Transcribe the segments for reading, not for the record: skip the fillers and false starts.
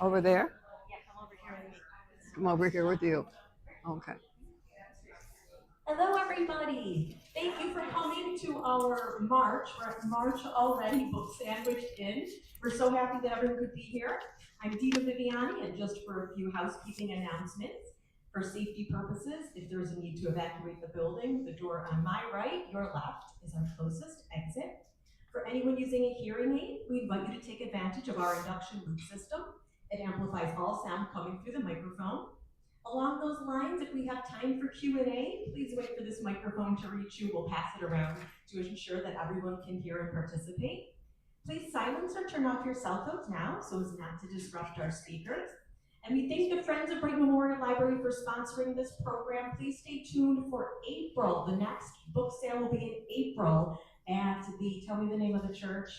Over there? Yeah, come over here with me. Come over here with you. Okay. Hello, everybody. Thank you for coming to our March. We're at March already, book sandwiched in. We're so happy that everyone could be here. I'm Dina Viviani, and just for a few housekeeping announcements, for safety purposes, if there's a need to evacuate the building, the door on my right, your left, is our closest exit. For anyone using a hearing aid, we invite you to take advantage of our induction loop system. It amplifies all sound coming through the microphone. Along those lines, if we have time for Q&A, please wait for this microphone to reach you. We'll pass it around to ensure that everyone can hear and participate. Please silence or turn off your cell phones now so as not to disrupt our speakers. And we thank the Friends of Bright Memorial Library for sponsoring this program. Please stay tuned for April. The next book sale will be in April at tell me the name of the church.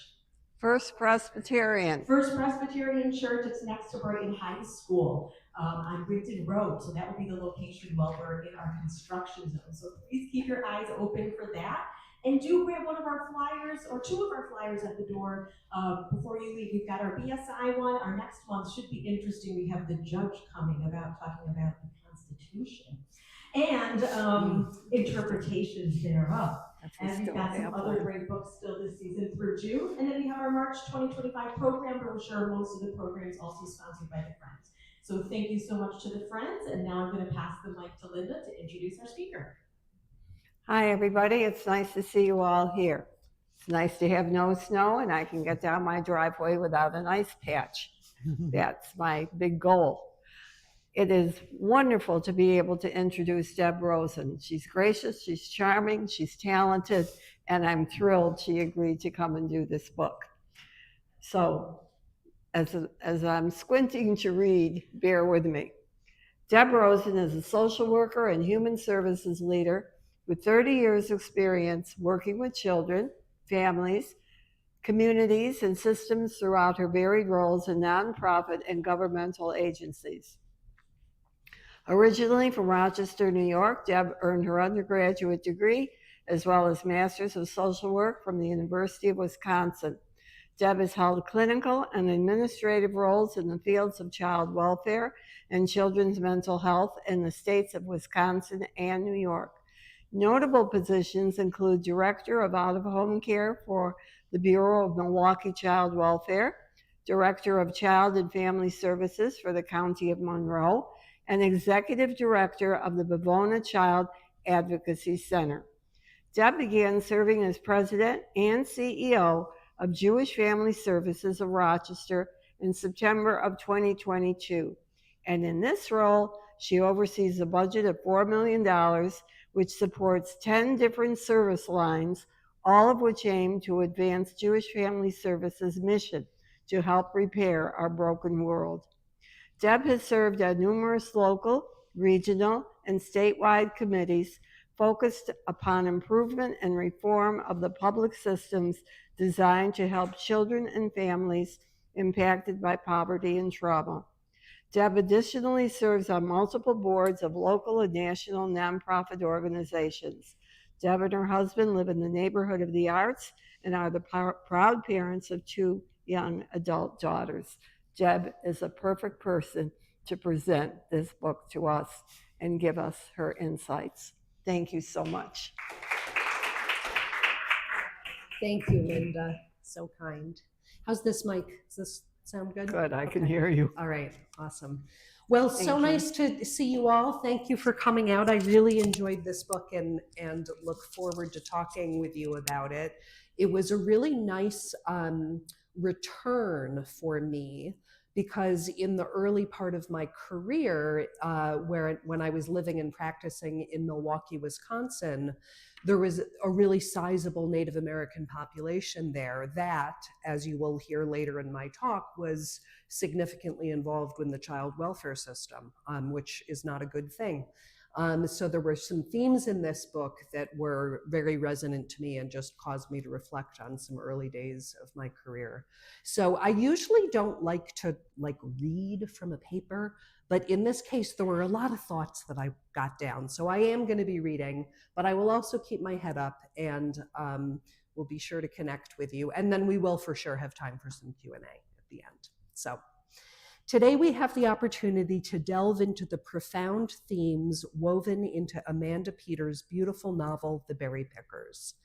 First Presbyterian. First Presbyterian Church. It's next to Brighton High School on Brinton Road. So that will be the location while we're in our construction zone. So please keep your eyes open for that. And do grab one of our flyers or two of our flyers at the door before you leave. We've got our BSI one. Our next month should be interesting. We have the judge coming talking about the Constitution and interpretations thereof. And we've got some other great books still this season through June. And then we have our March 2025 program brochure. Most of the programs also sponsored by the Friends. So thank you so much to the Friends. And now I'm going to pass the mic to Linda to introduce our speaker. Hi, everybody. It's nice to see you all here. It's nice to have no snow and I can get down my driveway without an ice patch. That's my big goal. It is wonderful to be able to introduce Deb Rosen. She's gracious, she's charming, she's talented, and I'm thrilled she agreed to come and do this book. So as I'm squinting to read, bear with me. Deb Rosen is a social worker and human services leader with 30 years experience working with children, families, communities, and systems throughout her varied roles in nonprofit and governmental agencies. Originally from Rochester, New York, Deb earned her undergraduate degree as well as Masters of Social Work from the University of Wisconsin. Deb has held clinical and administrative roles in the fields of child welfare and children's mental health in the states of Wisconsin and New York. Notable positions include Director of Out-of-Home Care for the Bureau of Milwaukee Child Welfare, Director of Child and Family Services for the County of Monroe, and Executive Director of the Bavona Child Advocacy Center. Deb began serving as President and CEO of Jewish Family Services of Rochester in September of 2022. And in this role, she oversees a budget of $4 million, which supports 10 different service lines, all of which aim to advance Jewish Family Services' mission to help repair our broken world. Deb has served on numerous local, regional, and statewide committees focused upon improvement and reform of the public systems designed to help children and families impacted by poverty and trauma. Deb additionally serves on multiple boards of local and national nonprofit organizations. Deb and her husband live in the neighborhood of the arts and are the proud parents of 2 young adult daughters. Deb is a perfect person to present this book to us and give us her insights. Thank you so much. Thank you, Linda. So kind. How's this mic? Does this sound good? Good, I can hear you. All right, awesome. Well, so nice to see you all. Thank you for coming out. I really enjoyed this book and look forward to talking with you about it. It was a really nice return for me because in the early part of my career, when I was living and practicing in Milwaukee, Wisconsin, there was a really sizable Native American population there that, as you will hear later in my talk, was significantly involved in the child welfare system, which is not a good thing. So there were some themes in this book that were very resonant to me and just caused me to reflect on some early days of my career. So I usually don't like to read from a paper, but in this case, there were a lot of thoughts that I got down. So I am going to be reading, but I will also keep my head up and we'll be sure to connect with you. And then we will for sure have time for some Q&A at the end. So today we have the opportunity to delve into the profound themes woven into Amanda Peter's beautiful novel, The Berry Pickers.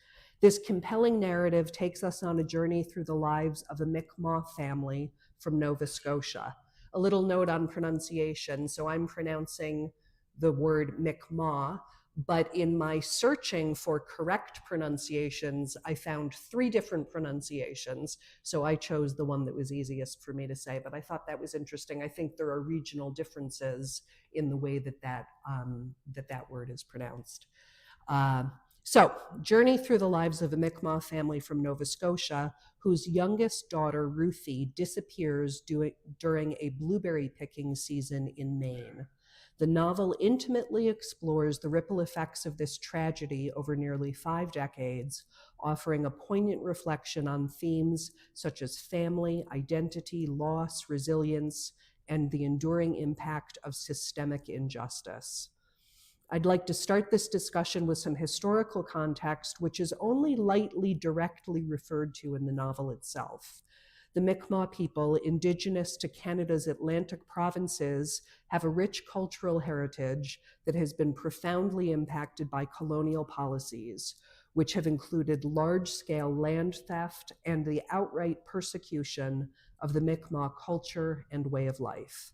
This compelling narrative takes us on a journey through the lives of a Mi'kmaq family from Nova Scotia. A little note on pronunciation. So I'm pronouncing the word Mi'kmaq, but in my searching for correct pronunciations, I found 3 different pronunciations. So I chose the one that was easiest for me to say, but I thought that was interesting. I think there are regional differences in the way that that word is pronounced. So, journey through the lives of a Mi'kmaq family from Nova Scotia, whose youngest daughter, Ruthie, disappears during a blueberry picking season in Maine. The novel intimately explores the ripple effects of this tragedy over nearly 5 decades, offering a poignant reflection on themes such as family, identity, loss, resilience, and the enduring impact of systemic injustice. I'd like to start this discussion with some historical context, which is only lightly directly referred to in the novel itself. The Mi'kmaq people, indigenous to Canada's Atlantic provinces, have a rich cultural heritage that has been profoundly impacted by colonial policies, which have included large-scale land theft and the outright persecution of the Mi'kmaq culture and way of life.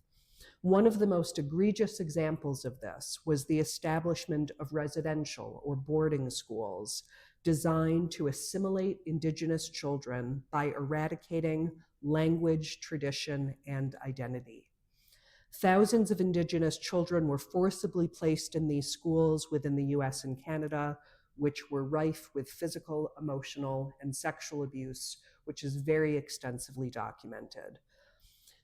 One of the most egregious examples of this was the establishment of residential or boarding schools designed to assimilate Indigenous children by eradicating language, tradition, and identity. Thousands of Indigenous children were forcibly placed in these schools within the US and Canada, which were rife with physical, emotional, and sexual abuse, which is very extensively documented.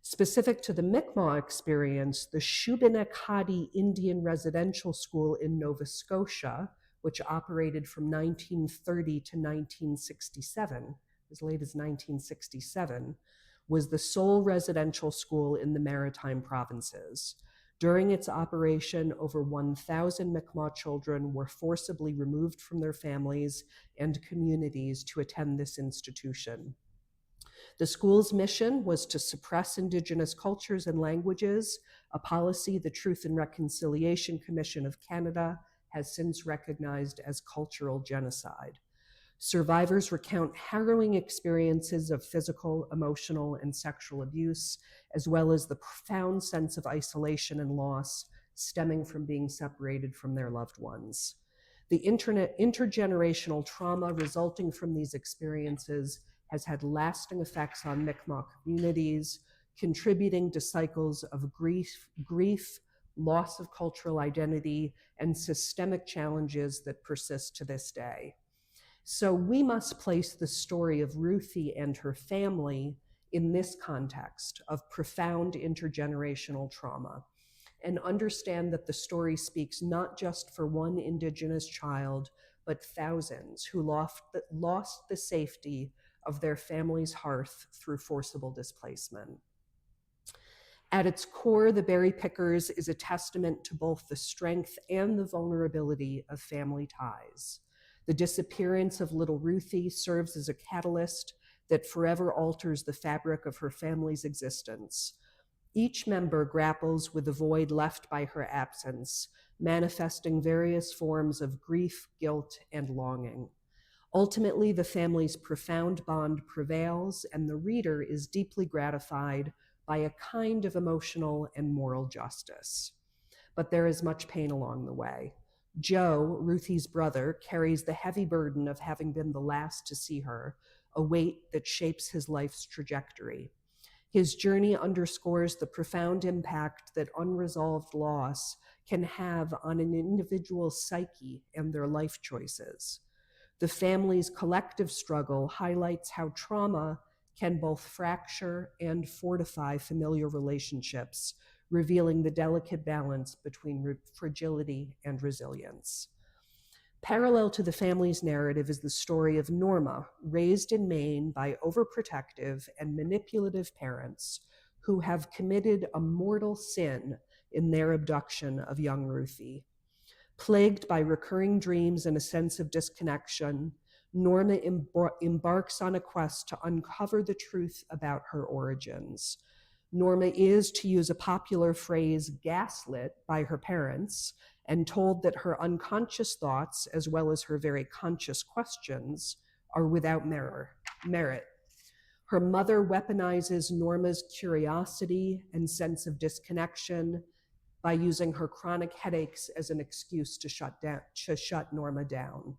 Specific to the Mi'kmaq experience, the Shubenacadie Indian Residential School in Nova Scotia, which operated from 1930 to 1967, as late as 1967, was the sole residential school in the Maritime provinces. During its operation, over 1,000 Mi'kmaq children were forcibly removed from their families and communities to attend this institution. The school's mission was to suppress Indigenous cultures and languages, a policy the Truth and Reconciliation Commission of Canada has since recognized as cultural genocide. Survivors recount harrowing experiences of physical, emotional, and sexual abuse, as well as the profound sense of isolation and loss stemming from being separated from their loved ones. The intergenerational trauma resulting from these experiences has had lasting effects on Mi'kmaq communities, contributing to cycles of grief, loss of cultural identity, and systemic challenges that persist to this day. So we must place the story of Ruthie and her family in this context of profound intergenerational trauma, and understand that the story speaks not just for one Indigenous child, but thousands who lost the safety of their family's hearth through forcible displacement. At its core, The Berry Pickers is a testament to both the strength and the vulnerability of family ties. The disappearance of little Ruthie serves as a catalyst that forever alters the fabric of her family's existence. Each member grapples with the void left by her absence, manifesting various forms of grief, guilt, and longing. Ultimately, the family's profound bond prevails, and the reader is deeply gratified by a kind of emotional and moral justice. But there is much pain along the way. Joe, Ruthie's brother, carries the heavy burden of having been the last to see her, a weight that shapes his life's trajectory. His journey underscores the profound impact that unresolved loss can have on an individual's psyche and their life choices. The family's collective struggle highlights how trauma can both fracture and fortify familiar relationships, revealing the delicate balance between fragility and resilience. Parallel to the family's narrative is the story of Norma, raised in Maine by overprotective and manipulative parents who have committed a mortal sin in their abduction of young Ruthie. Plagued by recurring dreams and a sense of disconnection, Norma embarks on a quest to uncover the truth about her origins. Norma is, to use a popular phrase, gaslit by her parents and told that her unconscious thoughts, as well as her very conscious questions, are without merit. Her mother weaponizes Norma's curiosity and sense of disconnection by using her chronic headaches as an excuse to shut Norma down.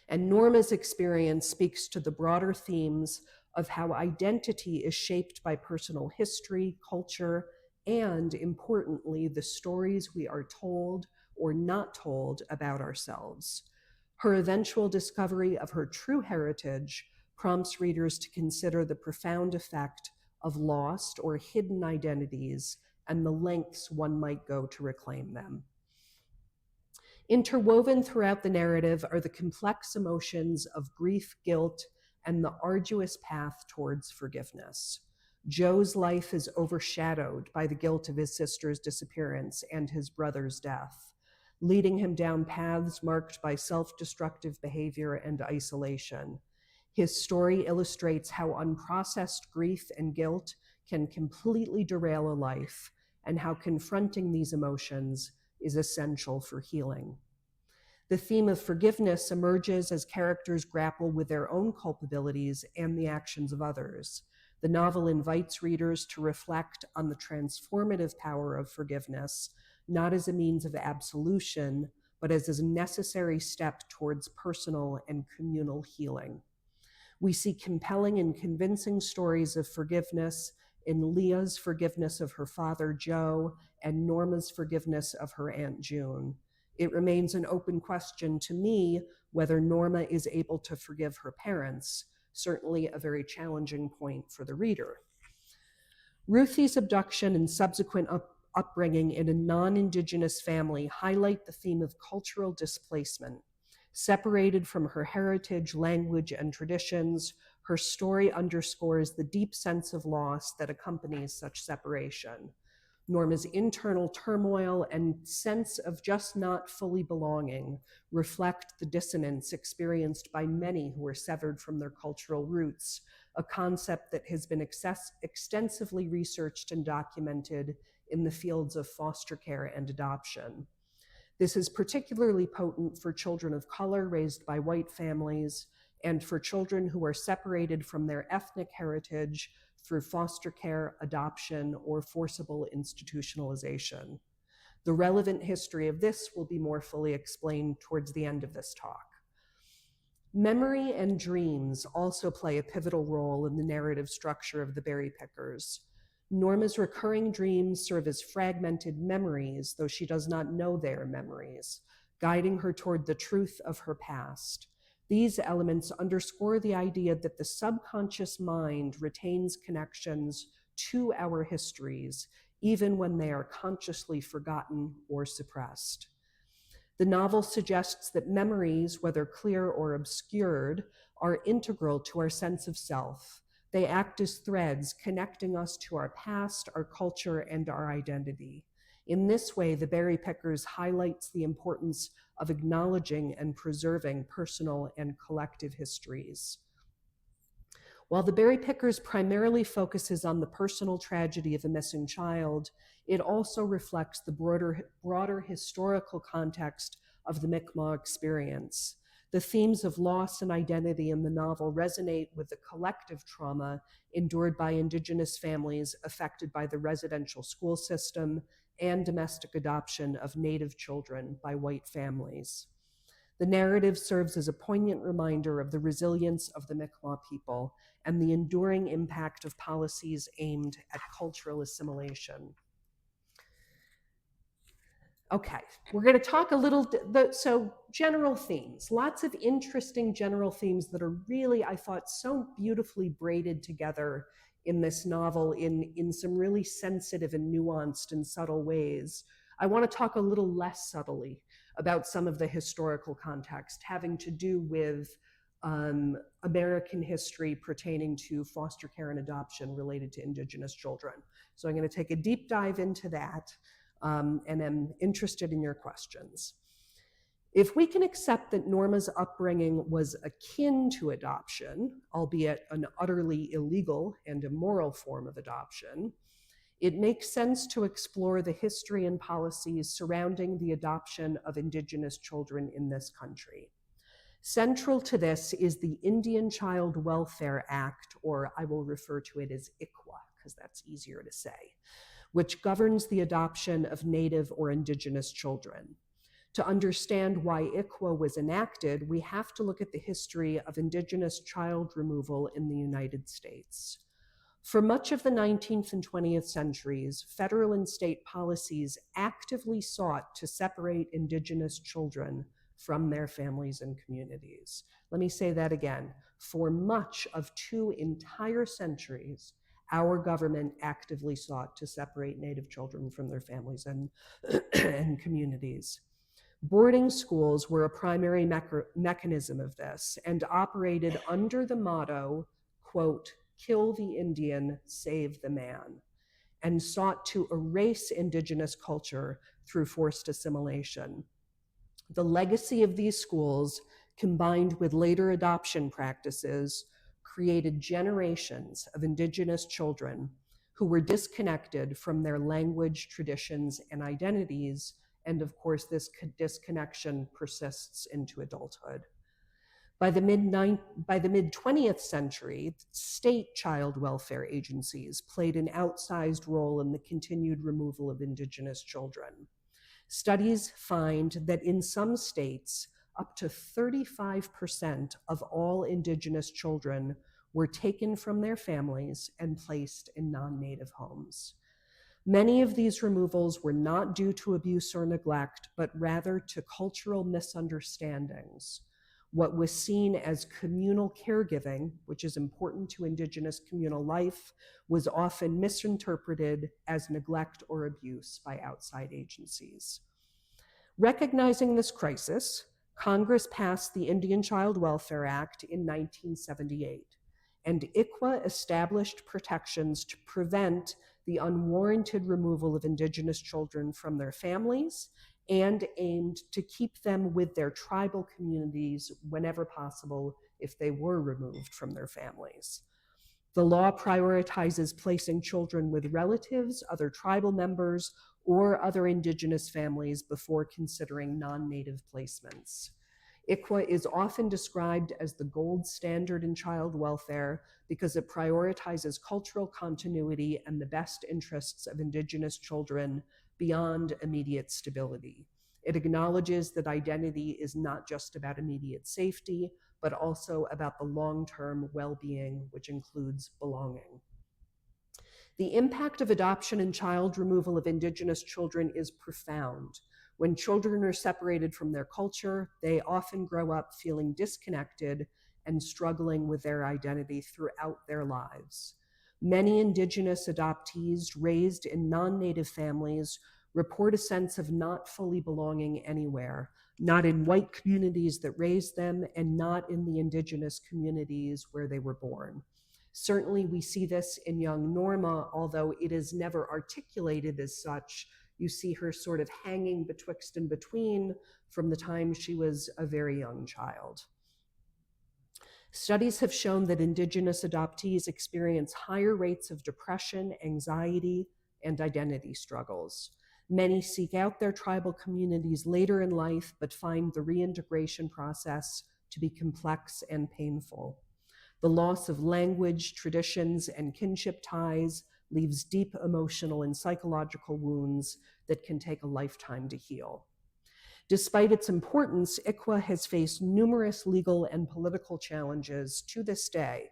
And Norma's experience speaks to the broader themes of how identity is shaped by personal history, culture, and importantly, the stories we are told or not told about ourselves. Her eventual discovery of her true heritage prompts readers to consider the profound effect of lost or hidden identities and the lengths one might go to reclaim them. Interwoven throughout the narrative are the complex emotions of grief, guilt, and the arduous path towards forgiveness. Joe's life is overshadowed by the guilt of his sister's disappearance and his brother's death, leading him down paths marked by self-destructive behavior and isolation. His story illustrates how unprocessed grief and guilt can completely derail a life, and how confronting these emotions is essential for healing. The theme of forgiveness emerges as characters grapple with their own culpabilities and the actions of others. The novel invites readers to reflect on the transformative power of forgiveness, not as a means of absolution, but as a necessary step towards personal and communal healing. We see compelling and convincing stories of forgiveness in Leah's forgiveness of her father, Joe, and Norma's forgiveness of her Aunt June. It remains an open question to me whether Norma is able to forgive her parents, certainly a very challenging point for the reader. Ruthie's abduction and subsequent upbringing in a non-Indigenous family highlight the theme of cultural displacement. Separated from her heritage, language, and traditions, her story underscores the deep sense of loss that accompanies such separation. Norma's internal turmoil and sense of just not fully belonging reflect the dissonance experienced by many who are severed from their cultural roots, a concept that has been extensively researched and documented in the fields of foster care and adoption. This is particularly potent for children of color raised by white families and for children who are separated from their ethnic heritage through foster care, adoption, or forcible institutionalization. The relevant history of this will be more fully explained towards the end of this talk. Memory and dreams also play a pivotal role in the narrative structure of The Berry Pickers. Norma's recurring dreams serve as fragmented memories, though she does not know they are memories, guiding her toward the truth of her past. These elements underscore the idea that the subconscious mind retains connections to our histories, even when they are consciously forgotten or suppressed. The novel suggests that memories, whether clear or obscured, are integral to our sense of self. They act as threads connecting us to our past, our culture, and our identity. In this way, The Berry Pickers highlights the importance of acknowledging and preserving personal and collective histories. While The Berry Pickers primarily focuses on the personal tragedy of a missing child, it also reflects the broader historical context of the Mi'kmaq experience. The themes of loss and identity in the novel resonate with the collective trauma endured by Indigenous families affected by the residential school system and domestic adoption of Native children by white families. The narrative serves as a poignant reminder of the resilience of the Mi'kmaq people and the enduring impact of policies aimed at cultural assimilation. Okay, we're going to talk a little, so general themes, lots of interesting general themes that are really, I thought, so beautifully braided together in this novel in some really sensitive and nuanced and subtle ways. I want to talk a little less subtly about some of the historical context having to do with American history pertaining to foster care and adoption related to Indigenous children. So I'm going to take a deep dive into that. And am interested in your questions. If we can accept that Norma's upbringing was akin to adoption, albeit an utterly illegal and immoral form of adoption, it makes sense to explore the history and policies surrounding the adoption of Indigenous children in this country. Central to this is the Indian Child Welfare Act, or I will refer to it as ICWA, because that's easier to say, which governs the adoption of Native or Indigenous children. To understand why ICWA was enacted, we have to look at the history of Indigenous child removal in the United States. For much of the 19th and 20th centuries, federal and state policies actively sought to separate Indigenous children from their families and communities. Let me say that again. For much of 2 entire centuries, our government actively sought to separate Native children from their families and, and communities. Boarding schools were a primary mechanism of this and operated under the motto, quote, "Kill the Indian, save the man," and sought to erase Indigenous culture through forced assimilation. The legacy of these schools, combined with later adoption practices, created generations of Indigenous children who were disconnected from their language, traditions, and identities. And of course, this disconnection persists into adulthood. By the mid-20th century, state child welfare agencies played an outsized role in the continued removal of Indigenous children. Studies find that in some states, up to 35% of all Indigenous children were taken from their families and placed in non-Native homes. Many of these removals were not due to abuse or neglect, but rather to cultural misunderstandings. What was seen as communal caregiving, which is important to Indigenous communal life, was often misinterpreted as neglect or abuse by outside agencies. Recognizing this crisis, Congress passed the Indian Child Welfare Act in 1978, and ICWA established protections to prevent the unwarranted removal of Indigenous children from their families and aimed to keep them with their tribal communities whenever possible if they were removed from their families. The law prioritizes placing children with relatives, other tribal members, or other Indigenous families before considering non-Native placements. ICWA is often described as the gold standard in child welfare because it prioritizes cultural continuity and the best interests of Indigenous children beyond immediate stability. It acknowledges that identity is not just about immediate safety, but also about the long-term well-being, which includes belonging. The impact of adoption and child removal of Indigenous children is profound. When children are separated from their culture, they often grow up feeling disconnected and struggling with their identity throughout their lives. Many Indigenous adoptees raised in non-Native families report a sense of not fully belonging anywhere, not in white communities that raised them, and not in the Indigenous communities where they were born. Certainly, we see this in young Norma, although it is never articulated as such. You see her sort of hanging betwixt and between from the time she was a very young child. Studies have shown that Indigenous adoptees experience higher rates of depression, anxiety, and identity struggles. Many seek out their tribal communities later in life, but find the reintegration process to be complex and painful. The loss of language, traditions, and kinship ties leaves deep emotional and psychological wounds that can take a lifetime to heal. Despite its importance, ICWA has faced numerous legal and political challenges to this day.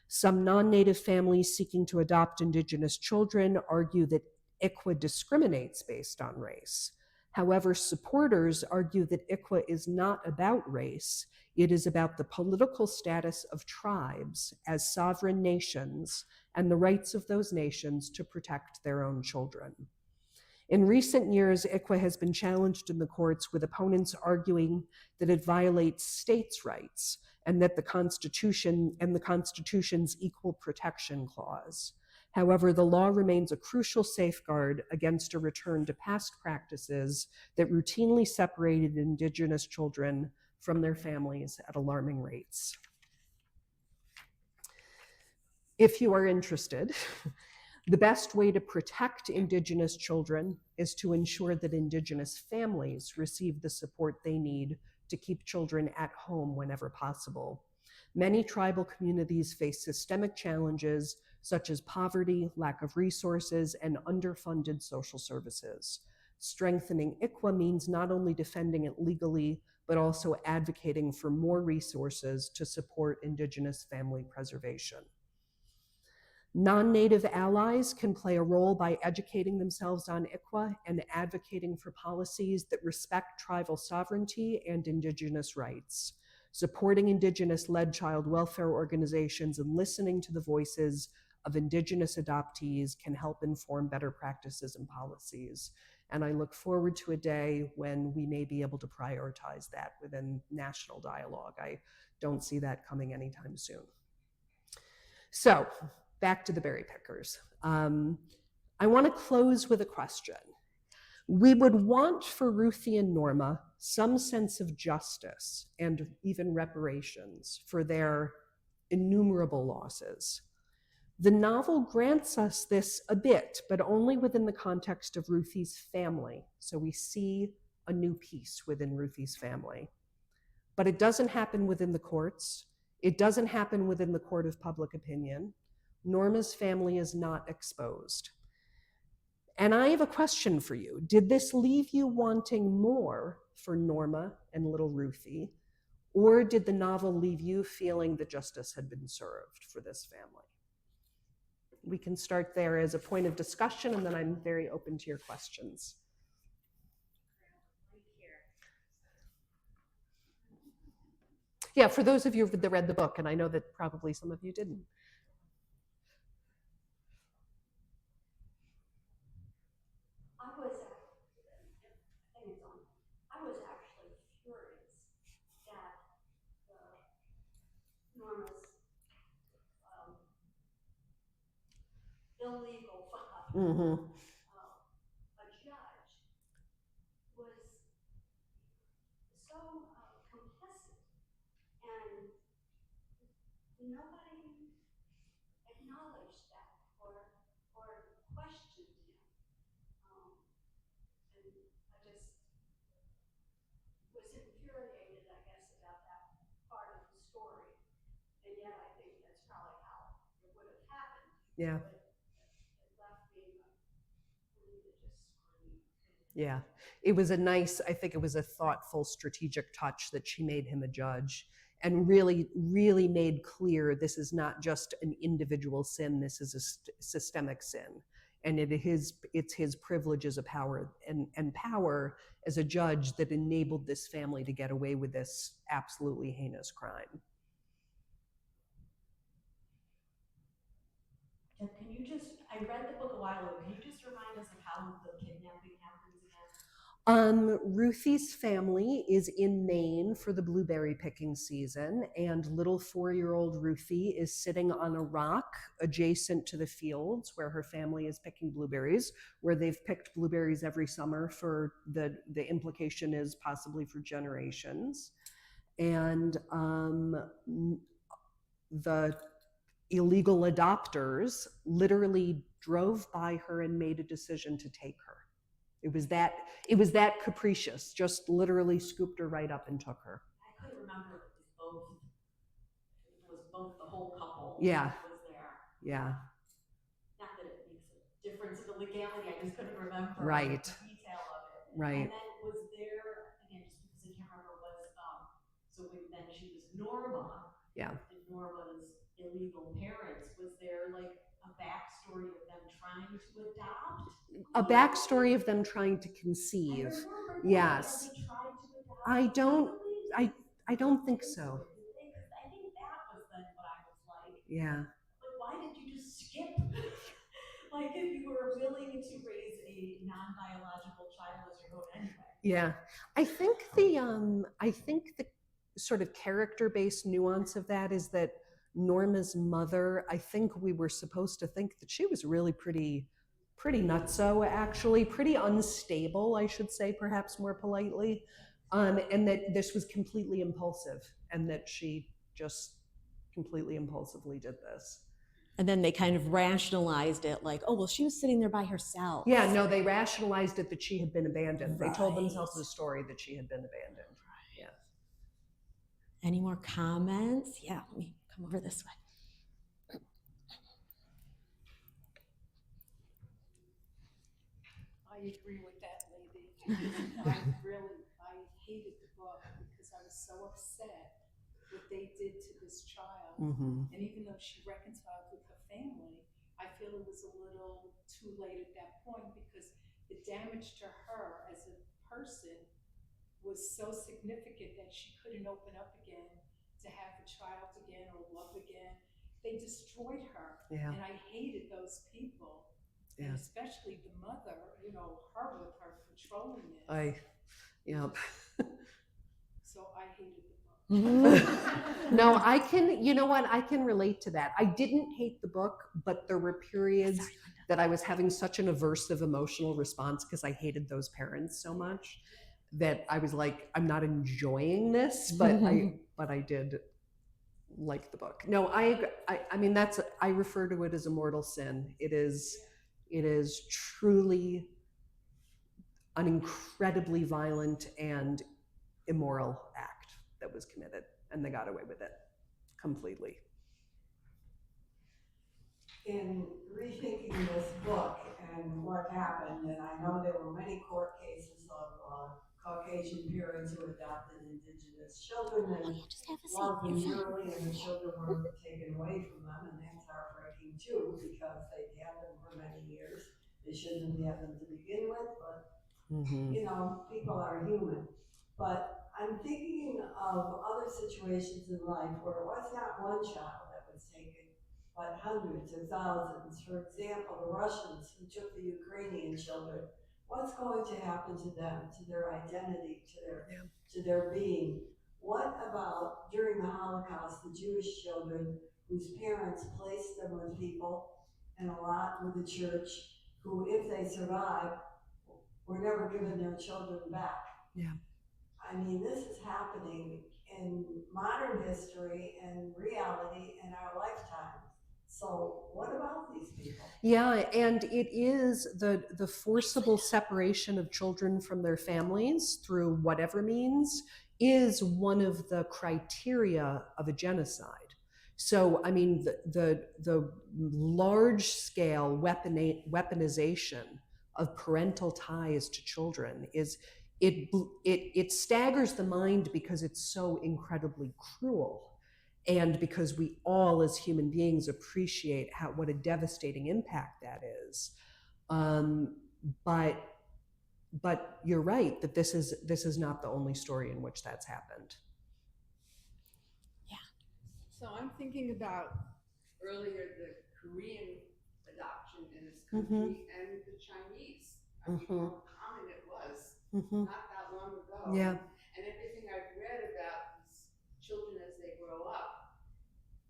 Some non-Native families seeking to adopt Indigenous children argue that ICWA discriminates based on race. However, supporters argue that ICWA is not about race. It is about the political status of tribes as sovereign nations and the rights of those nations to protect their own children. In recent years, ICWA has been challenged in the courts with opponents arguing that it violates states' rights and that the Constitution and the Constitution's Equal Protection Clause. However, the law remains a crucial safeguard against a return to past practices that routinely separated Indigenous children from their families at alarming rates. If you are interested, the best way to protect Indigenous children is to ensure that Indigenous families receive the support they need to keep children at home whenever possible. Many tribal communities face systemic challenges such as poverty, lack of resources, and underfunded social services. Strengthening ICWA means not only defending it legally, but also advocating for more resources to support Indigenous family preservation. Non-Native allies can play a role by educating themselves on ICWA and advocating for policies that respect tribal sovereignty and Indigenous rights. Supporting Indigenous-led child welfare organizations and listening to the voices of Indigenous adoptees can help inform better practices and policies. And I look forward to a day when we may be able to prioritize that within national dialogue. I don't see that coming anytime soon. So, back to the berry pickers. I want to close with a question. We would want for Ruthie and Norma some sense of justice and even reparations for their innumerable losses. The novel grants us this a bit, but only within the context of Ruthie's family. So we see a new piece within Ruthie's family. But it doesn't happen within the courts. It doesn't happen within the court of public opinion. Norma's family is not exposed. And I have a question for you. Did this leave you wanting more for Norma and little Ruthie? Or did the novel leave you feeling that justice had been served for this family? We can start there as a point of discussion, and then I'm very open to your questions. Yeah, for those of you that read the book, and I know that probably some of you didn't. I was actually furious that Norma's illegal Mm-hmm. a judge was so complicit, and nobody acknowledged that or questioned him. And I just was infuriated, I guess, about that part of the story. And yet I think that's probably how it would have happened. Yeah. But it left me really just screaming. Yeah, it was a nice, I think it was a thoughtful, strategic touch that she made him a judge and really, really made clear this is not just an individual sin, this is a systemic sin. And it's his privilege as a power and power as a judge that enabled this family to get away with this absolutely heinous crime. Can you just, I read the book a while ago, can you just remind us of how the kidnapping happens again? Ruthie's family is in Maine for the blueberry picking season, and little 4-year-old Ruthie is sitting on a rock adjacent to the fields where her family is picking blueberries, where they've picked blueberries every summer for the implication is possibly for generations. And the illegal adopters literally drove by her and made a decision to take her. It was that capricious, just literally scooped her right up and took her. I couldn't remember if it was both the whole couple Yeah. that was there. Yeah. Not that it makes a difference in the legality, I just couldn't remember Right. the detail of it. Right. And then was there, again, just because I can't remember, so when then she was Norma, Yeah. and Norma's illegal parents, was there like a backstory of them trying to adopt? A backstory of them trying to conceive. Yes. They tried to adopt. I don't think so. I think that was then what I was like. Yeah. Like, why did you just skip? Like, if you were willing to raise a non-biological child as your own anyway. Yeah. I think the sort of character-based nuance of that is that Norma's mother, I think we were supposed to think that she was really pretty nutso, actually, pretty unstable, I should say, perhaps more politely, and that this was completely impulsive, and that she just completely impulsively did this. And then they kind of rationalized it like, oh, well, she was sitting there by herself. Yeah, no, they rationalized it that she had been abandoned. They told Right. themselves a story that she had been abandoned. Yeah. Any more comments? Yeah, let me come over this way. I agree with that lady. I hated the book because I was so upset what they did to this child. Mm-hmm. And even though she reconciled with her family, I feel it was a little too late at that point because the damage to her as a person was so significant that she couldn't open up again to have a child again or love again. They destroyed her. Yeah. And I hated those people. Yeah. And especially the mother, you know, her with her controlling it. Yep. So I hated the book. No, I can, you know what? I can relate to that. I didn't hate the book, but there were periods that I was having such an aversive emotional response because I hated those parents so much that I was like, I'm not enjoying this, but I did like the book. No, I mean, I refer to it as a mortal sin. It is truly an incredibly violent and immoral act that was committed, and they got away with it completely. In rethinking this book and what happened, and I know there were many court cases of Caucasian parents who adopted indigenous children and loved them dearly, and the children were taken away from them, and that's heartbreaking too, because they'd had them for many years. They shouldn't have had them to begin with, but you know, people are human. But I'm thinking of other situations in life where it was not one child that was taken, but hundreds or thousands. For example, the Russians who took the Ukrainian children. What's going to happen to them, to their identity, to their being? What about during the Holocaust, the Jewish children whose parents placed them with people, and a lot with the church, who, if they survived, were never given their children back? Yeah. I mean, this is happening in modern history and reality in our lifetime. So what about these people? Yeah, and it is the forcible separation of children from their families through whatever means is one of the criteria of a genocide. So, I mean, the large scale weaponization of parental ties to children is it staggers the mind because it's so incredibly cruel. And because we all as human beings appreciate what a devastating impact that is. But you're right that this is not the only story in which that's happened. Yeah. So I'm thinking about earlier the Korean adoption in this country and the Chinese. I mean, how common it was not that long ago. Yeah. And everything I've read about these children as they grow up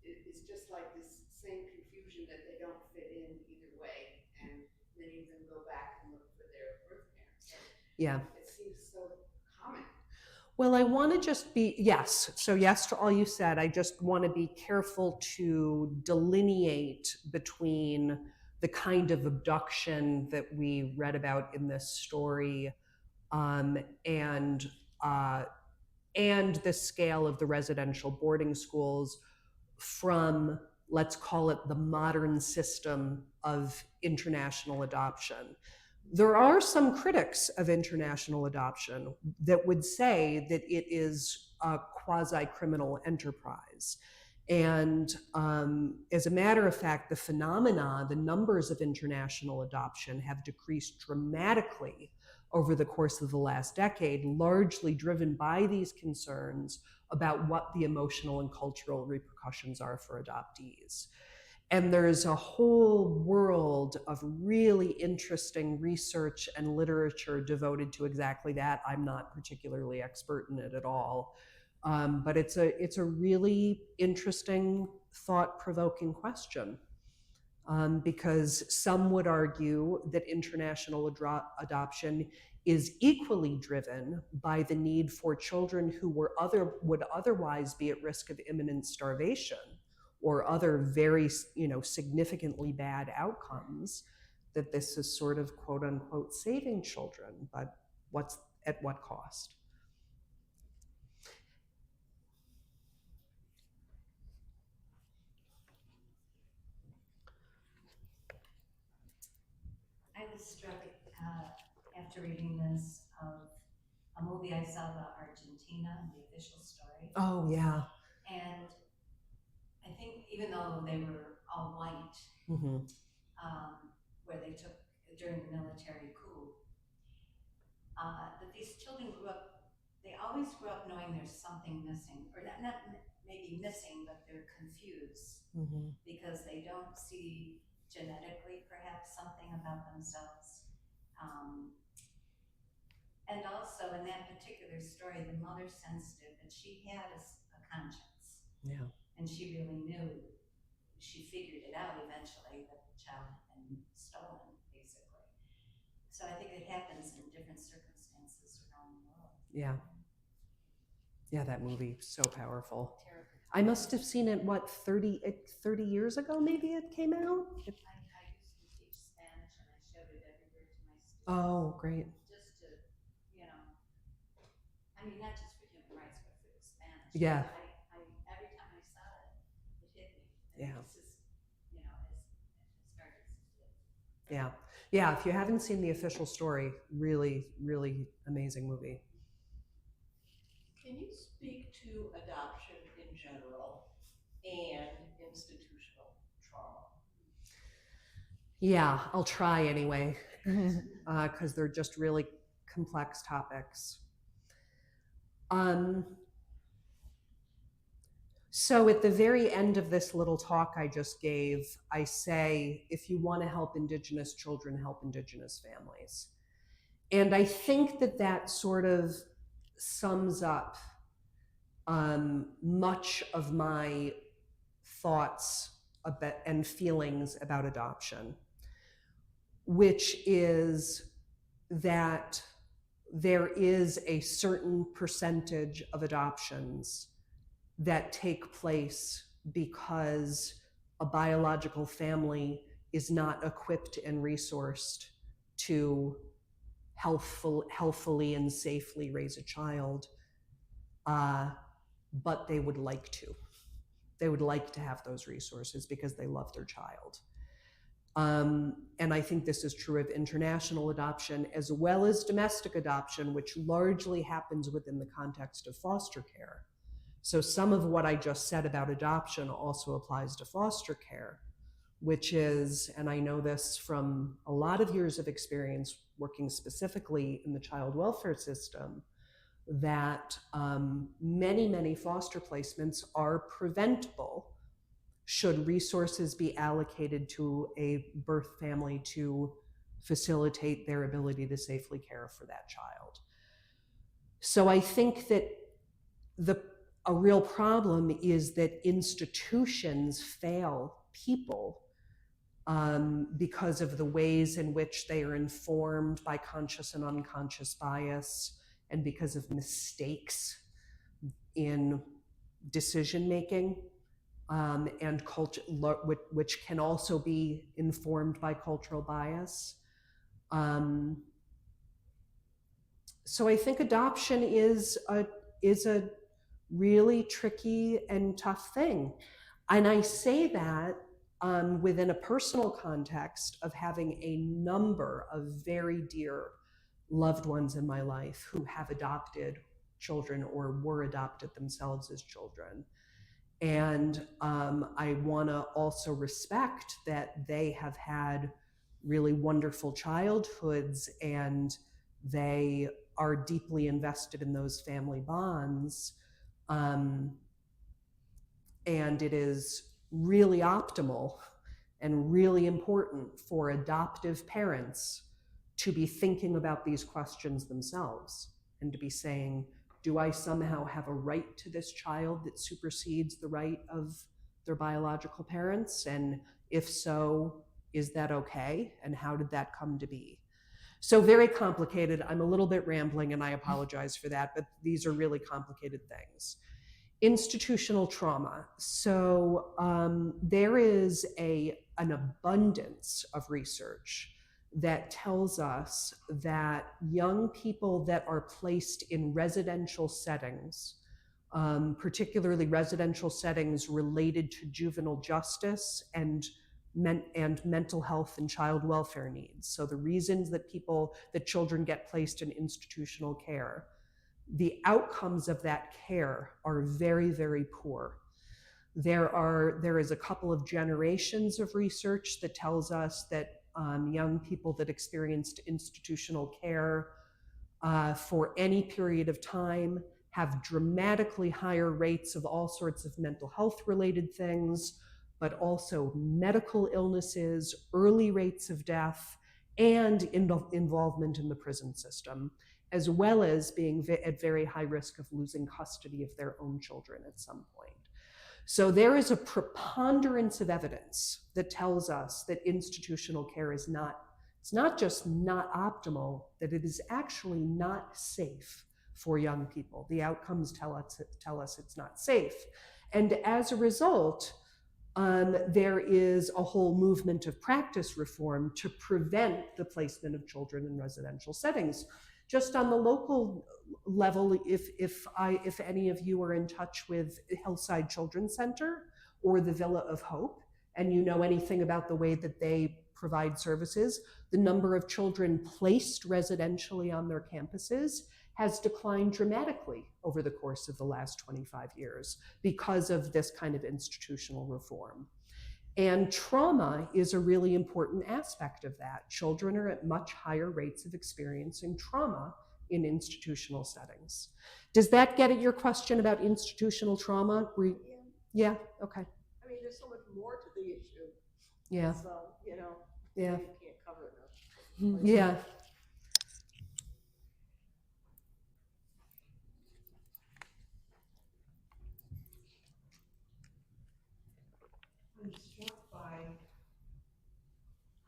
is just like this same confusion that they don't fit in either way, and many of them go back and look for their birth parents. Yeah. It seems so common. Well, I want to just be, yes. So yes to all you said. I just want to be careful to delineate between the kind of abduction that we read about in this story and the scale of the residential boarding schools from, let's call it, the modern system of international adoption. There are some critics of international adoption that would say that it is a quasi-criminal enterprise. And as a matter of fact, the numbers of international adoption have decreased dramatically over the course of the last decade, largely driven by these concerns about what the emotional and cultural repercussions are for adoptees. And there's a whole world of really interesting research and literature devoted to exactly that. I'm not particularly expert in it at all. But it's a really interesting, thought-provoking question. Because some would argue that international adoption is equally driven by the need for children who would otherwise be at risk of imminent starvation or other very significantly bad outcomes, that this is sort of quote unquote saving children, but at what cost? I was struck after reading this of a movie I saw about Argentina, The Official Story. Oh yeah. And I think even though they were all white, Mm-hmm. where they took during the military coup, that these children grew up, they always grew up knowing there's something missing, or not maybe missing, but they're confused Mm-hmm. because they don't see genetically perhaps something about themselves. And also in that particular story, the mother sensed it, that she had a conscience. Yeah. And she really knew, she figured it out eventually that the child had been stolen, basically. So I think it happens in different circumstances around the world. Yeah. Yeah, that movie, so powerful. Terrible. I must have seen it, 30 years ago, maybe it came out? I used to teach Spanish and I showed it everywhere to my students. Oh, great. Just to, I mean, not just for human rights, but for the Spanish. Yeah. I every time I saw it, it hit me. Yeah. This is, as hard as it is. Yeah. Yeah, if you haven't seen The Official Story, really, really amazing movie. Can you speak to adoption in general and institutional trauma? Yeah, I'll try anyway, because they're just really complex topics. So at the very end of this little talk I just gave, I say, if you want to help Indigenous children, help Indigenous families. And I think that sort of sums up much of my thoughts about, and feelings about adoption, which is that there is a certain percentage of adoptions that take place because a biological family is not equipped and resourced to healthfully and safely raise a child, but they would like to. They would like to have those resources because they love their child. And I think this is true of international adoption as well as domestic adoption, which largely happens within the context of foster care. So some of what I just said about adoption also applies to foster care, which is, and I know this from a lot of years of experience working specifically in the child welfare system, that many, many foster placements are preventable should resources be allocated to a birth family to facilitate their ability to safely care for that child. So I think that a real problem is that institutions fail people because of the ways in which they are informed by conscious and unconscious bias, and because of mistakes in decision making, and culture, which can also be informed by cultural bias. So I think adoption is a really tricky and tough thing. And I say that within a personal context of having a number of very dear loved ones in my life who have adopted children or were adopted themselves as children. And I want to also respect that they have had really wonderful childhoods and they are deeply invested in those family bonds. And it is really optimal and really important for adoptive parents to be thinking about these questions themselves and to be saying, do I somehow have a right to this child that supersedes the right of their biological parents? And if so, is that okay? And how did that come to be? So very complicated. I'm a little bit rambling and I apologize for that, but these are really complicated things. Institutional trauma. So there is an abundance of research that tells us that young people that are placed in residential settings, particularly residential settings related to juvenile justice and mental health and child welfare needs. So the reasons that children get placed in institutional care, the outcomes of that care are very, very poor. There is a couple of generations of research that tells us that young people that experienced institutional care for any period of time have dramatically higher rates of all sorts of mental health related things, but also medical illnesses, early rates of death, and involvement in the prison system, as well as being at very high risk of losing custody of their own children at some point. So there is a preponderance of evidence that tells us that institutional care is it's not just not optimal, that it is actually not safe for young people. The outcomes tell us it's not safe. And as a result, there is a whole movement of practice reform to prevent the placement of children in residential settings. Just on the local level, if any of you are in touch with Hillside Children's Center or the Villa of Hope, and you know anything about the way that they provide services, the number of children placed residentially on their campuses has declined dramatically over the course of the last 25 years because of this kind of institutional reform. And trauma is a really important aspect of that. Children are at much higher rates of experiencing trauma in institutional settings. Does that get at your question about institutional trauma? Yeah, okay. I mean, there's so much more to the issue. Yeah. So, you Yeah. can't cover enough. Yeah. I'm struck by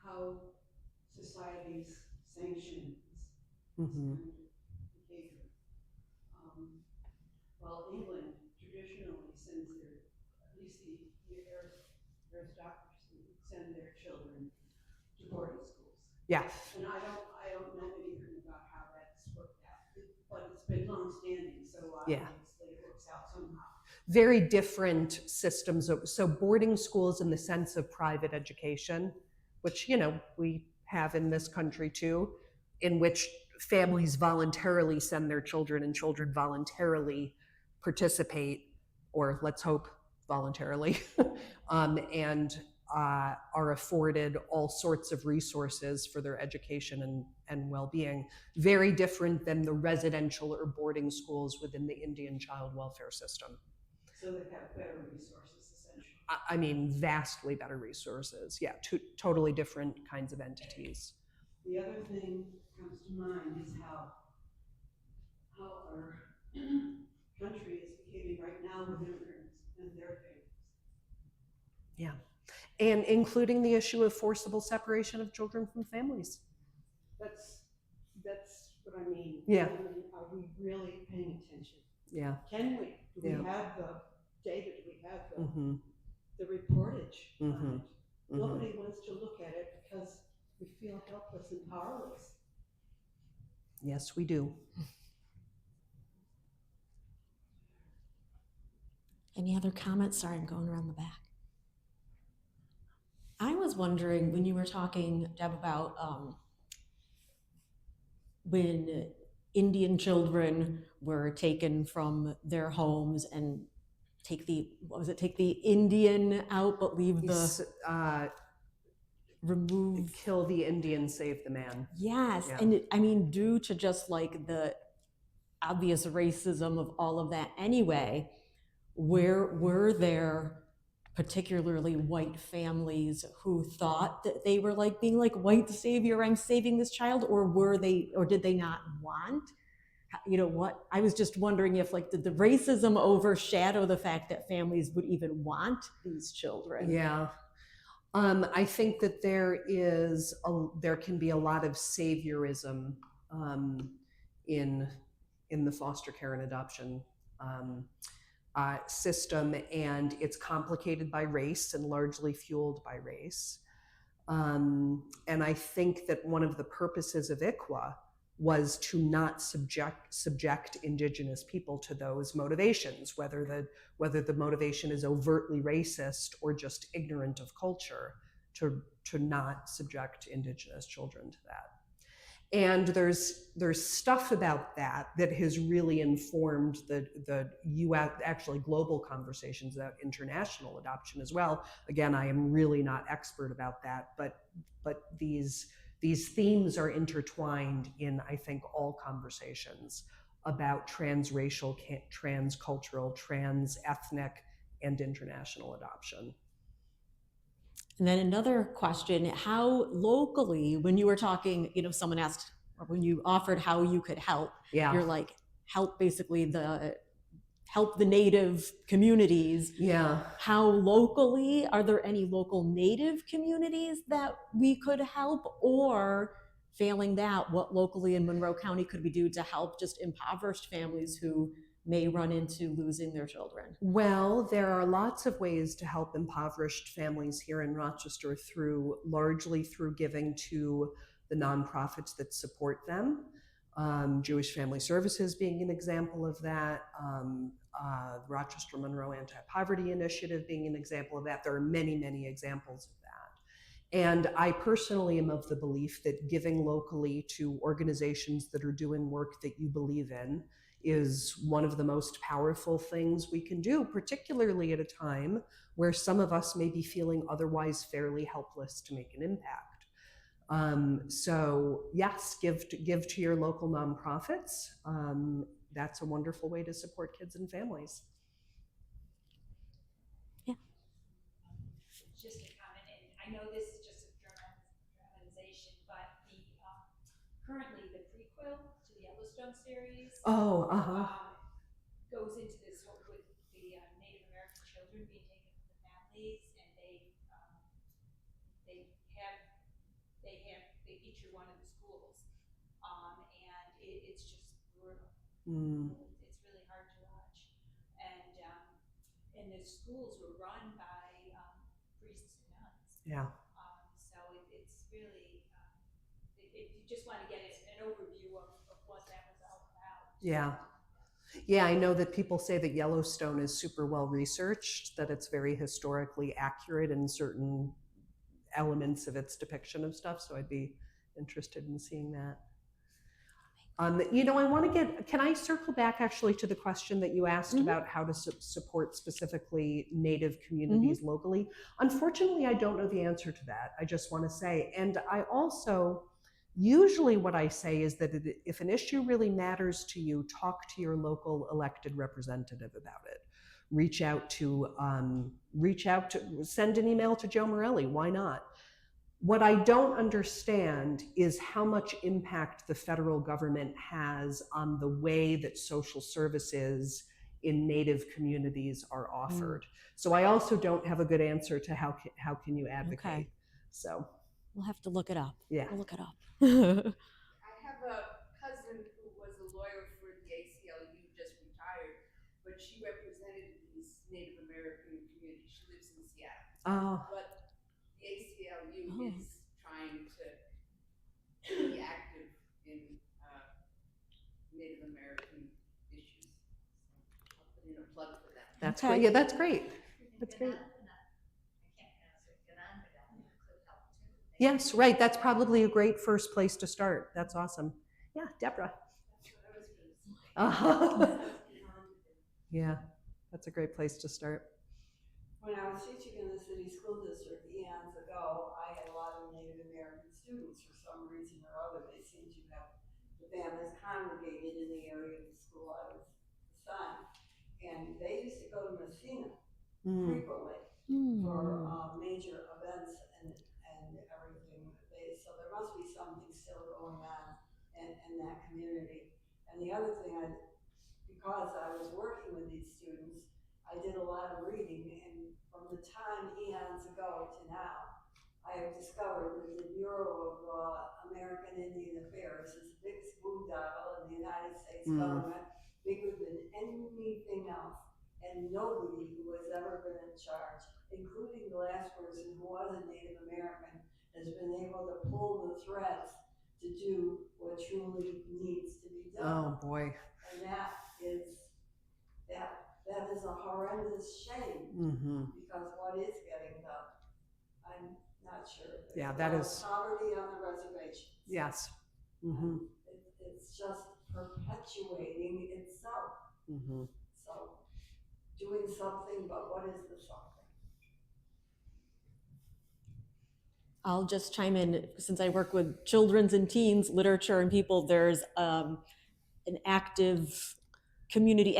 how societies sanction this kind of behavior. Well, England traditionally sends at least the aristocracy send their children to boarding schools. Yes. And I don't know anything about how that's worked out, but it's been long-standing, so obviously it works out somehow. Very different systems. So boarding schools in the sense of private education, which, we have in this country too, in which families voluntarily send their children and children voluntarily participate, or let's hope voluntarily, and are afforded all sorts of resources for their education and well-being. Very different than the residential or boarding schools within the Indian child welfare system. So they have better resources, essentially. I mean, vastly better resources. Yeah, totally different kinds of entities. The other thing that comes to mind is how our country is behaving right now with immigrants and their families. Yeah, and including the issue of forcible separation of children from families. That's what I mean. Yeah. I mean, are we really paying attention? Yeah. Can we? Do Yeah. we have the data? Do we have the Mm-hmm. the reportage on Mm-hmm. it? Nobody wants to look at it because we feel helpless and powerless. Yes, we do. Any other comments? Sorry, I'm going around the back. I was wondering when you were talking, Deb, about when Indian children were taken from their homes and take the Indian out, but leave the remove. Kill the Indian, save the man. Yes, Yeah. and I mean, due to just like the obvious racism of all of that anyway, where were there particularly white families who thought that they were like being like white savior, I'm saving this child, or did they not want what I was just wondering if, like, did the racism overshadow the fact that families would even want these children? Yeah. I think that there can be a lot of saviorism in the foster care and adoption um, system, and it's complicated by race and largely fueled by race. And I think that one of the purposes of ICWA was to not subject Indigenous people to those motivations, whether the motivation is overtly racist or just ignorant of culture, to not subject Indigenous children to that. And there's stuff about that has really informed the U.S. actually global conversations about international adoption as well. Again, I am really not expert about that, but these themes are intertwined in, I think, all conversations about transracial, transcultural, transethnic, and international adoption. And then another question, how locally, when you were talking, someone asked, or when you offered how you could help, Yeah. you're like, help basically help the Native communities. Yeah. How locally, are there any local Native communities that we could help? Or failing that, what locally in Monroe County could we do to help just impoverished families who may run into losing their children? Well, there are lots of ways to help impoverished families here in Rochester, largely through giving to the nonprofits that support them. Jewish Family Services being an example of that. Rochester Monroe Anti-Poverty Initiative being an example of that. There are many, many examples of that. And I personally am of the belief that giving locally to organizations that are doing work that you believe in is one of the most powerful things we can do, particularly at a time where some of us may be feeling otherwise fairly helpless to make an impact. So yes, give to your local nonprofits. That's a wonderful way to support kids and families. Yeah. Just a comment, and I know this is just a dramatization, but currently the prequel to the Yellowstone series goes into this whole with the Native American children being taken from the families, and they feature one in the schools, and it's just brutal. It's really hard to watch, and the schools were run by priests and nuns. Yeah. So it's really if you just want to get an overview of what that was all about. Yeah. Yeah, I know that people say that Yellowstone is super well researched, that it's very historically accurate in certain elements of its depiction of stuff. So I'd be interested in seeing that. I want to can I circle back actually to the question that you asked about how to support specifically Native communities locally? Unfortunately, I don't know the answer to that. I just want to say, and I also, usually what I say is that if an issue really matters to you, talk to your local elected representative about it. Reach out to, send an email to Joe Morelli, why not? What I don't understand is how much impact the federal government has on the way that social services in Native communities are offered. So I also don't have a good answer to how can you advocate. Okay. So we'll have to look it up. Yeah. We'll look it up. I have a cousin who was a lawyer for the ACLU, just retired, but she represented these Native American communities. She lives in Seattle. But the ACLU is trying to be active in Native American issues. I'll put in a plug for that. That's great. Yeah, that's great. That's great. Yes, right. That's probably a great first place to start. That's awesome. Yeah, Deborah. Yeah, that's a great place to start. When I was teaching in the city school district eons ago, I had a lot of Native American students. For some reason or other, they seemed to have the families congregated in the area of the school I was assigned. And they used to go to Messina frequently for major events and everything. So there must be something still going on in that community. And And the other thing, because I was working with these students, I did a lot of reading, and from the time eons ago to now, I have discovered that the Bureau of American Indian Affairs is the biggest boondoggle in the United States government, bigger than anything else. And nobody who has ever been in charge, including the last person who was a Native American, has been able to pull the threads to do what truly needs to be done. Oh boy. And that is a horrendous shame, because what is getting done? I'm not sure. Yeah, There's that a lot of is- poverty on the reservation. Yes. It's just perpetuating itself. So doing something, but what is the something? I'll just chime in, since I work with children's and teens literature and people, there's an active community,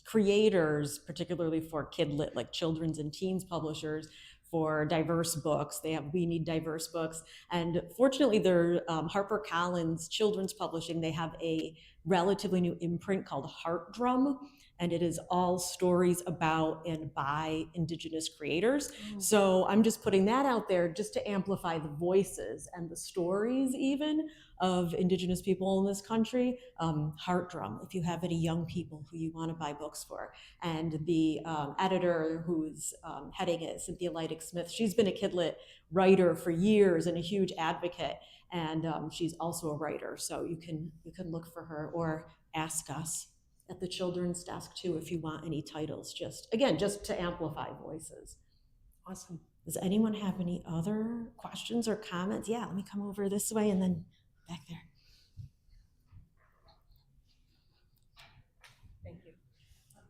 creators, particularly for kidlit, like children's and teens publishers, for diverse books. We need diverse books. And fortunately, they're HarperCollins Children's Publishing, they have a relatively new imprint called Heart Drum, and it is all stories about and by Indigenous creators. So I'm just putting that out there just to amplify the voices and the stories even of Indigenous people in this country. Heart Drum, if you have any young people who you want to buy books for. And the editor who's heading it, Cynthia Leidig-Smith, she's been a kidlit writer for years and a huge advocate. And she's also a writer, so you can look for her or ask us at the children's desk too if you want any titles, just to amplify voices. Awesome. Does anyone have any other questions or comments? Yeah, let me come over this way and then back there. Thank you.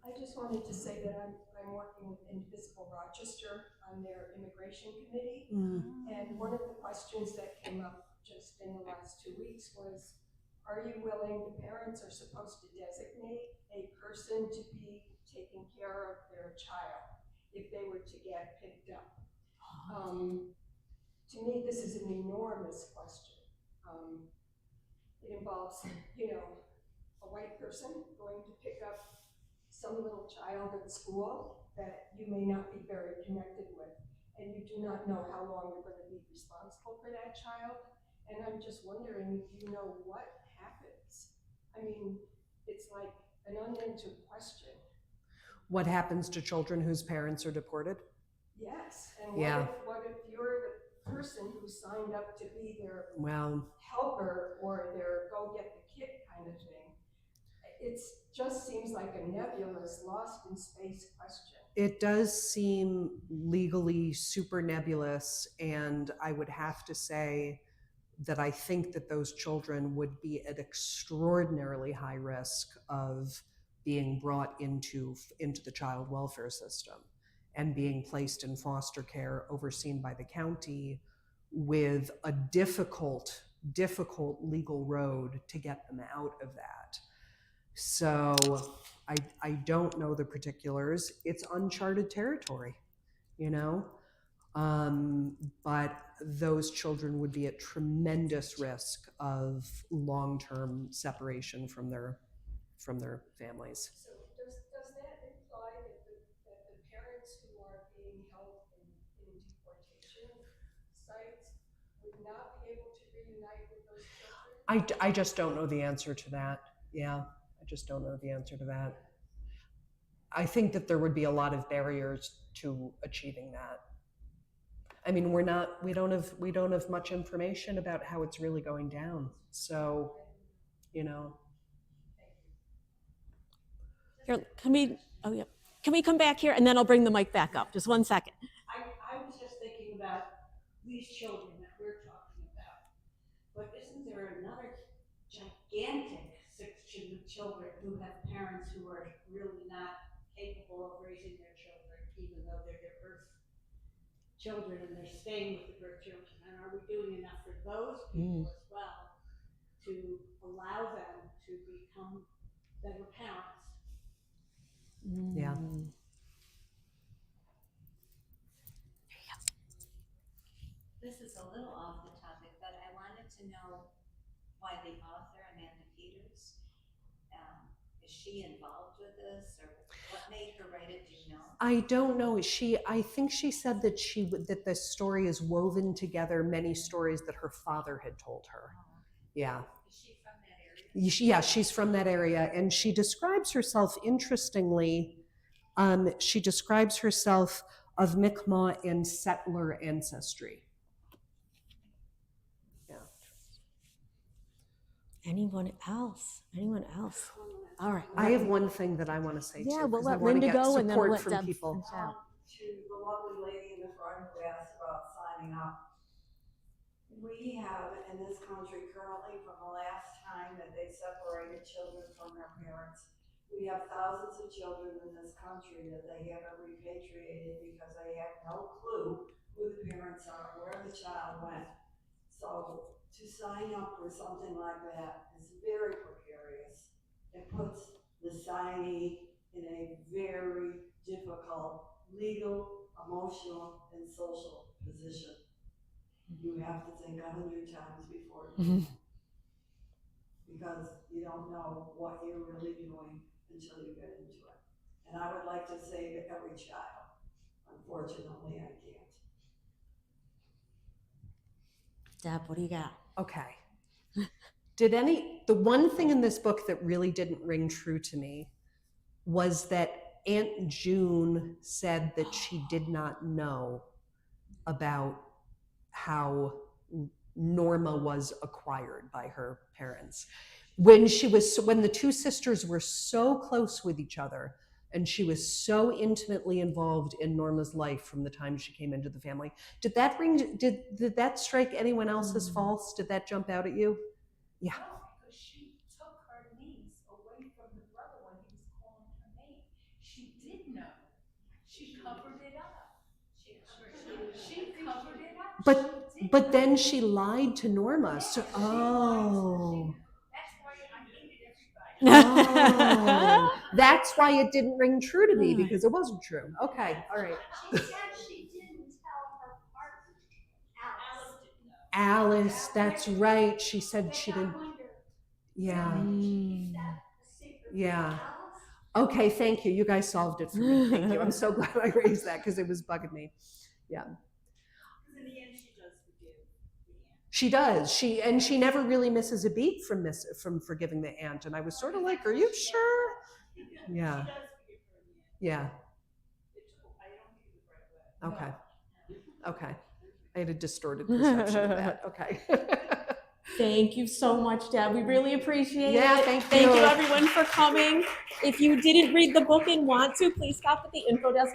I just wanted to say that I'm working with Indivisible Rochester on their immigration committee. And one of the questions that came up just in the last 2 weeks was, are you willing, the parents are supposed to designate a person to be taking care of their child if they were to get picked up. To me, this is an enormous question. It involves, a white person going to pick up some little child at school that you may not be very connected with, and you do not know how long you're going to be responsible for that child. And I'm just wondering if you know what happens. I mean, it's like an unanswered question. What happens to children whose parents are deported? Yes, and Yeah. what if you're the person who signed up to be their Well, helper or their go get the kid kind of thing? It just seems like a nebulous, lost in space question. it does seem legally super nebulous, and I would have to say that I think that those children would be at extraordinarily high risk of being brought into the child welfare system and being placed in foster care overseen by the county, with a difficult legal road to get them out of that. So I don't know the particulars. It's uncharted territory, but those children would be at tremendous risk of long-term separation from their families. So does that imply that the parents who are being held in deportation sites would not be able to reunite with those children? I just don't know the answer to that. Yeah, I just don't know the answer to that. I think that there would be a lot of barriers to achieving that. I mean, we don't have much information about how it's really going down. So, Here, can we come back here and then I'll bring the mic back up. Just 1 second. I was just thinking about these children that we're talking about, but isn't there another gigantic section of children who have parents who are really not capable of raising their children, even though they're their birth children and they're staying with the birth children? And are we doing enough for those people as well to allow them to become better parents? Yeah. This is a little off the topic, but I wanted to know why the author, Amanda Peters, Is she involved with this, or what made her write it? Do you know? I don't know. I think she said that that the story is woven together many stories that her father had told her. Yeah. Is she from that area? Yeah, she's from that area, and she describes herself interestingly. She describes herself of Mi'kmaq and settler ancestry. Yeah. Anyone else? Anyone else? All right. I have one thing that I want to say Yeah, too, we'll because I let want to Linda get go and then we'll support let from Deb people. finish out. To the lovely lady in the front who asked about signing up. We have in this country currently, from the last time that they separated children from their parents, we have thousands of children in this country that they haven't repatriated because they have no clue who the parents are, where the child went. So to sign up for something like that is very precarious. It puts the signee in a very difficult legal, emotional, and social position. You have to think 100 times before you do it. Because you don't know what you're really doing until you get into it. And I would like to save every child. Unfortunately, I can't. Deb, what do you got? Okay. The one thing in this book that really didn't ring true to me was that Aunt June said that she did not know about how Norma was acquired by her parents. When the two sisters were so close with each other, and she was so intimately involved in Norma's life from the time she came into the family. Did that strike anyone else as false? Did that jump out at you? Yeah. No, because she took her niece away from the brother when he was calling her name. She did know. She covered it up. She covered it up. But then she lied to Norma. So oh. That's why I hated everybody. Oh, that's why it didn't ring true to me, because it wasn't true. Okay, all right. She said she didn't tell her partner. Alice didn't know. Alice, that's right. She said she didn't. Yeah. Yeah. Okay, thank you. You guys solved it for me. Thank you. I'm so glad I raised that because it was bugging me. Yeah. In the end, she does forgive the aunt. She does. She never really misses a beat from forgiving the aunt. And I was sort of like, are you sure? Yeah. She does forgive her in the end. Yeah. I don't think it was right away. Okay. I had a distorted perception of that. Okay. Thank you so much, Deb. We really appreciate Yeah, it. thank you. Everyone for coming. If you didn't read the book and want to, please stop at the info desk